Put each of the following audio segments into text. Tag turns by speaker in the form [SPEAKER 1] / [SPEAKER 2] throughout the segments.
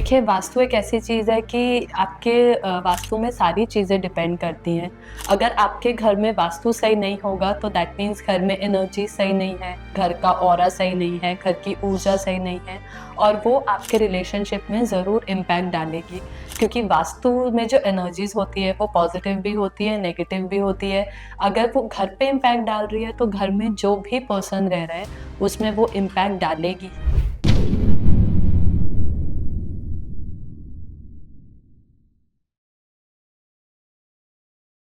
[SPEAKER 1] देखिए, वास्तु एक ऐसी चीज़ है कि आपके वास्तु में सारी चीज़ें डिपेंड करती हैं। अगर आपके घर में वास्तु सही नहीं होगा तो दैट मीन्स घर में एनर्जी सही नहीं है, घर का ऑरा सही नहीं है, घर की ऊर्जा सही नहीं है और वो आपके रिलेशनशिप में ज़रूर इम्पैक्ट डालेगी। क्योंकि वास्तु में जो एनर्जीज़ होती है वो पॉज़िटिव भी होती है, नेगेटिव भी होती है। अगर वो घर पे इम्पैक्ट डाल रही है तो घर में जो भी पर्सन रह रहा है, उसमें वो इम्पैक्ट डालेगी।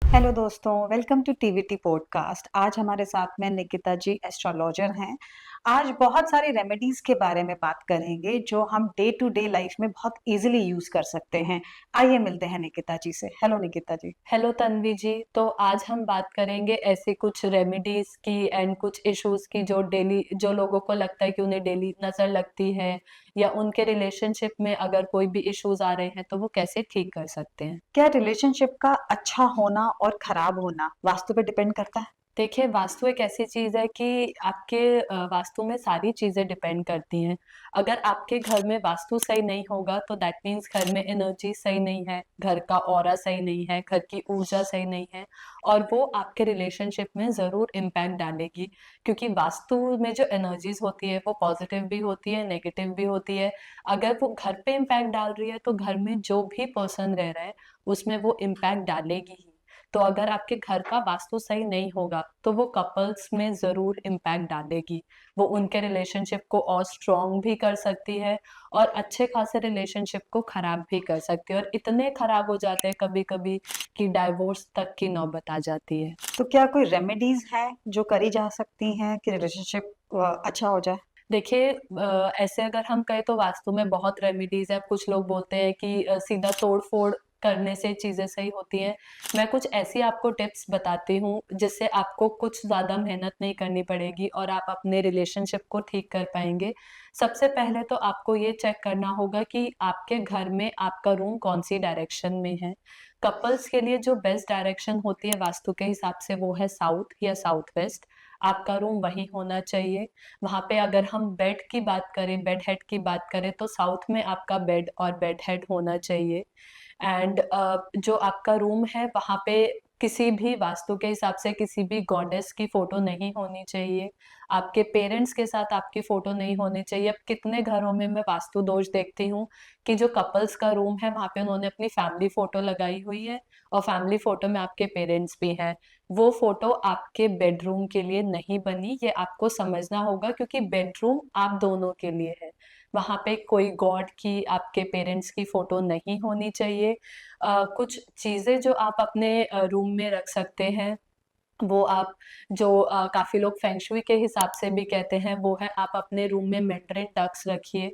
[SPEAKER 2] हेलो दोस्तों, वेलकम टू टीवीटी पॉडकास्ट। आज हमारे साथ में निकिता जी एस्ट्रोलॉजर हैं। आज बहुत सारी रेमेडीज के बारे में बात करेंगे जो हम डे टू डे लाइफ में बहुत इजीली यूज कर सकते हैं। आइए मिलते हैं निकिता जी से। हेलो निकिता जी।
[SPEAKER 1] हेलो तन्वी जी, तो आज हम बात करेंगे ऐसे कुछ रेमेडीज की एंड कुछ इश्यूज की जो डेली जो लोगों को लगता है कि उन्हें डेली नजर लगती है या उनके रिलेशनशिप में अगर कोई भी इश्यूज आ रहे हैं तो वो कैसे ठीक कर सकते हैं।
[SPEAKER 2] क्या रिलेशनशिप का अच्छा होना और खराब होना वास्तु पे डिपेंड करता है?
[SPEAKER 1] देखिए, वास्तु एक ऐसी चीज़ है कि आपके वास्तु में सारी चीज़ें डिपेंड करती हैं। अगर आपके घर में वास्तु सही नहीं होगा तो दैट मीन्स घर में एनर्जी सही नहीं है, घर का ऑरा सही नहीं है, घर की ऊर्जा सही नहीं है और वो आपके रिलेशनशिप में ज़रूर इम्पैक्ट डालेगी। क्योंकि वास्तु में जो एनर्जीज़ होती है वो पॉज़िटिव भी होती है, नेगेटिव भी होती है। अगर वो घर पे इम्पैक्ट डाल रही है तो घर में जो भी पर्सन रह रहा है, उसमें वो इम्पैक्ट डालेगी ही। तो अगर आपके घर का वास्तु सही नहीं होगा तो वो कपल्स में ज़रूर इम्पैक्ट डालेगी। वो उनके रिलेशनशिप को और स्ट्रॉन्ग भी कर सकती है और अच्छे खासे रिलेशनशिप को खराब भी कर सकती है और इतने खराब हो जाते हैं कभी-कभी कि डाइवोर्स तक की नौबत आ जाती है।
[SPEAKER 2] तो क्या कोई रेमेडीज है जो करी जा सकती हैं कि रिलेशनशिप अच्छा हो जाए?
[SPEAKER 1] देखिए, ऐसे अगर हम कहें तो वास्तु में बहुत रेमेडीज़ है। कुछ लोग बोलते हैं कि सीधा तोड़-फोड़ करने से चीज़ें सही होती हैं। मैं कुछ ऐसी आपको टिप्स बताती हूँ जिससे आपको कुछ ज़्यादा मेहनत नहीं करनी पड़ेगी और आप अपने रिलेशनशिप को ठीक कर पाएँगे। सबसे पहले तो आपको ये चेक करना होगा कि आपके घर में आपका रूम कौन-सी डायरेक्शन में है। कपल्स के लिए जो बेस्ट डायरेक्शन होती है वास्तु के हिसाब से वो है साउथ या साउथ वेस्ट। आपका रूम वहीं होना चाहिए। वहाँ पे अगर हम बेड की बात करें, बेड हेड की बात करें तो साउथ में आपका बेड और बेड हेड होना चाहिए। एंड जो आपका रूम है वहाँ पे किसी भी वास्तु के हिसाब से किसी भी गॉडेस की फ़ोटो नहीं होनी चाहिए। आपके पेरेंट्स के साथ आपकी फ़ोटो नहीं होनी चाहिए। अब कितने घरों में मैं वास्तु दोष देखती हूँ कि जो कपल्स का रूम है वहाँ पे उन्होंने अपनी फैमिली फ़ोटो लगाई हुई है और फैमिली फ़ोटो में आपके पेरेंट्स भी हैं। वो फ़ोटो आपके बेडरूम के लिए नहीं बनी, ये आपको समझना होगा क्योंकि बेडरूम आप दोनों के लिए है। वहाँ पे कोई गॉड की, आपके पेरेंट्स की फ़ोटो नहीं होनी चाहिए। कुछ चीज़ें जो आप अपने रूम में रख सकते हैं, वो आप जो काफ़ी लोग फेंग शुई के हिसाब से भी कहते हैं, वो है आप अपने रूम में मैंड्रिन डक्स रखिए।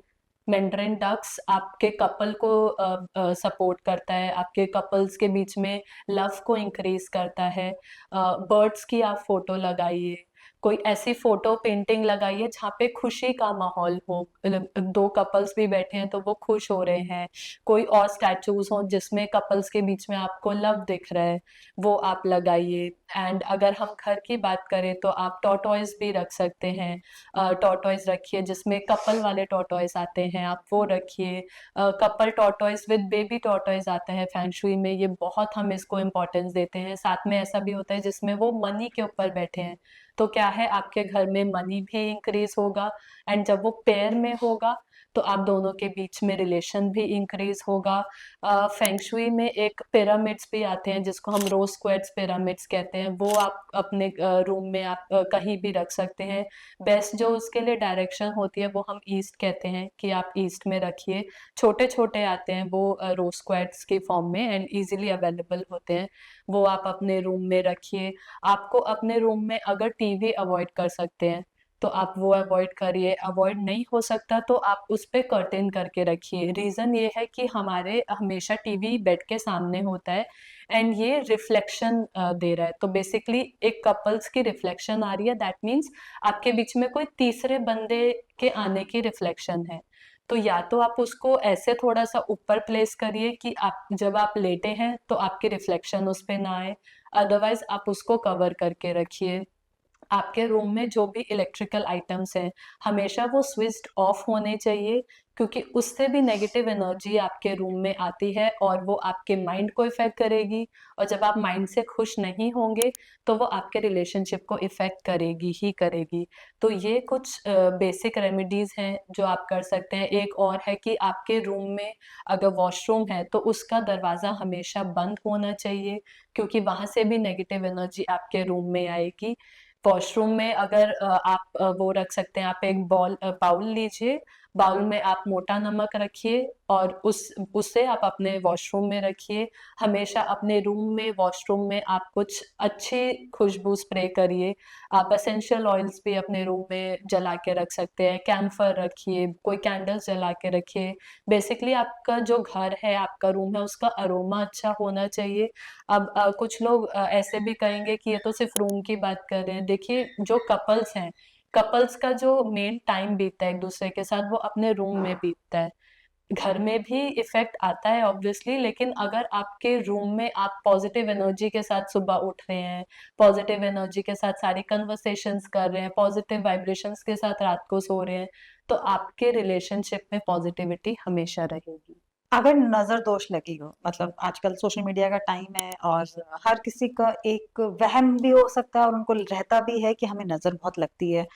[SPEAKER 1] मैंड्रिन डक्स आपके कपल को सपोर्ट करता है, आपके कपल्स के बीच में लव को इंक्रीज़ करता है। बर्ड्स की आप फ़ोटो लगाइए, कोई ऐसी फ़ोटो पेंटिंग लगाइए जहाँ पे खुशी का माहौल हो। 2 कपल्स भी बैठे हैं तो वो खुश हो रहे हैं। कोई और स्टैचूज़ हों जिसमें कपल्स के बीच में आपको लव दिख रहा है, वो आप लगाइए। एंड अगर हम घर की बात करें तो आप टॉर्टॉइस भी रख सकते हैं। टॉर्टॉइस रखिए जिसमें कपल वाले टॉर्टॉइस आते हैं, आप वो रखिए। Couple tortoise with baby tortoise आता है फेंग शुई में, ये बहुत हम इसको इम्पोर्टेंस देते हैं। साथ में ऐसा भी होता है जिसमें वो मनी के ऊपर बैठे हैं, तो क्या है आपके घर में मनी भी इंक्रीज होगा एंड जब वो पेयर में होगा तो आप दोनों के बीच में रिलेशन भी इंक्रीज होगा। फेंग शुई में एक पिरामिड्स भी आते हैं जिसको हम रोज क्वार्ट्ज पिरामिड्स कहते हैं, वो आप अपने रूम में आप कहीं भी रख सकते हैं। बेस्ट जो उसके लिए डायरेक्शन होती है वो हम ईस्ट कहते हैं कि आप ईस्ट में रखिए। छोटे छोटे आते हैं वो रोज क्वार्ट्ज की फॉर्म में एंड इजीली अवेलेबल होते हैं, वो आप अपने रूम में रखिए। आपको अपने रूम में अगर टीवी अवॉइड कर सकते हैं तो आप वो अवॉइड करिए, अवॉइड नहीं हो सकता तो आप उस पे कर्टेन करके रखिए। रीज़न ये है कि हमारे हमेशा टीवी बेड के सामने होता है एंड ये रिफ्लेक्शन दे रहा है, तो बेसिकली एक कपल्स की रिफ्लेक्शन आ रही है, दैट मीन्स आपके बीच में कोई तीसरे बंदे के आने की रिफ्लेक्शन है। तो या तो आप उसको ऐसे थोड़ा सा ऊपर प्लेस करिए कि आप जब आप लेटे हैं तो आपकी रिफ्लेक्शन उस पे ना आए, अदरवाइज आप उसको कवर करके रखिए। आपके रूम में जो भी इलेक्ट्रिकल आइटम्स हैं, हमेशा वो स्विच्ड ऑफ होने चाहिए क्योंकि उससे भी नेगेटिव एनर्जी आपके रूम में आती है और वो आपके माइंड को इफ़ेक्ट करेगी, और जब आप माइंड से खुश नहीं होंगे, तो वो आपके रिलेशनशिप को इफ़ेक्ट करेगी ही करेगी। तो ये कुछ बेसिक रेमेडीज़ हैं जो आप कर सकते हैं। एक और है कि आपके रूम में अगर वॉशरूम है तो उसका दरवाज़ा हमेशा बंद होना चाहिए, क्योंकि वहाँ से भी नेगेटिव एनर्जी आपके रूम में आएगी। वॉशरूम में अगर आप वो रख सकते हैं, आप एक बाउल लीजिए, बाउल में आप मोटा नमक रखिए और उससे आप अपने वॉशरूम में रखिए। हमेशा अपने रूम में, वॉशरूम में आप कुछ अच्छी खुशबू स्प्रे करिए। आप एसेंशियल ऑयल्स भी अपने रूम में जला के रख सकते हैं, कैम्फर रखिए, कोई कैंडल्स जला के रखिए। बेसिकली आपका जो घर है, आपका रूम है, उसका अरोमा अच्छा होना चाहिए। अब कुछ लोग ऐसे भी कहेंगे कि ये तो सिर्फ रूम की बात कर रहे हैं। देखिए, जो कपल्स हैं, कपल्स का जो मेन टाइम बीतता है एक दूसरे के साथ, वो अपने रूम में बीतता है। घर में भी इफेक्ट आता है ऑब्वियसली, लेकिन अगर आपके रूम में आप पॉजिटिव एनर्जी के साथ सुबह उठ रहे हैं, पॉजिटिव एनर्जी के साथ सारी कन्वर्सेशंस कर रहे हैं, पॉजिटिव वाइब्रेशंस के साथ रात को सो रहे हैं, तो आपके रिलेशनशिप में पॉजिटिविटी हमेशा रहेगी।
[SPEAKER 2] अगर नज़र दोष लगी हो, मतलब आजकल सोशल मीडिया का टाइम है और हर किसी का एक वहम भी हो सकता है और उनको रहता भी है कि हमें नज़र बहुत लगती है,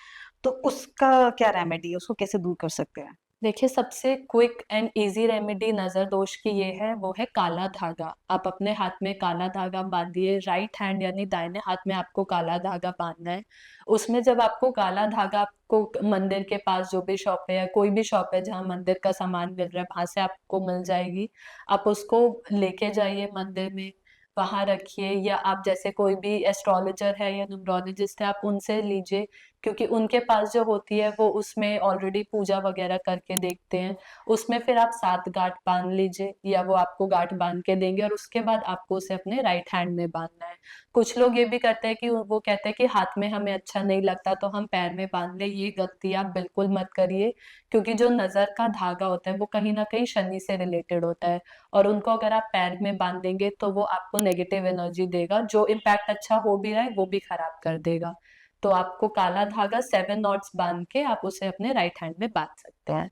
[SPEAKER 2] तो उसका क्या रेमेडी है? उसको कैसे दूर कर सकते हैं?
[SPEAKER 1] देखिए, सबसे क्विक एंड ईज़ी रेमेडी नज़र दोष की ये है, वो है काला धागा। आप अपने हाथ में काला धागा बाँधिए, राइट हैंड यानी दाहिने हाथ में आपको काला धागा बाँधना है। उसमें जब आपको काला धागा, आपको मंदिर के पास जो भी शॉप है या कोई भी शॉप है जहाँ मंदिर का सामान मिल रहा है, वहाँ से आपको मिल जाएगी। आप उसको लेके जाइए मंदिर में, वहाँ रखिए, या आप जैसे कोई भी एस्ट्रोलॉजर है या न्यूमरोलॉजिस्ट है, आप उनसे लीजिए, क्योंकि उनके पास जो होती है वो उसमें ऑलरेडी पूजा वगैरह करके देखते हैं। उसमें फिर आप 7 गाँठ बाँध लीजिए, या वो आपको गाँठ बाँध के देंगे और उसके बाद आपको उसे अपने राइट हैंड में बाँधना है। कुछ लोग ये भी करते हैं कि वो कहते हैं कि हाथ में हमें अच्छा नहीं लगता तो हम पैर में बाँध लें, ये गलती आप बिल्कुल मत करिए, क्योंकि जो नज़र का धागा होता है वो कहीं न कहीं शनि से रिलेटेड होता है, और उनको अगर आप पैर में बाँध देंगे तो वो आपको नेगेटिव एनर्जी देगा, जो इम्पैक्ट अच्छा हो भी रहा है वो भी खराब कर देगा। तो आपको काला धागा 7 नॉट्स बाँध के आप उसे अपने राइट हैंड में बाँध सकते हैं।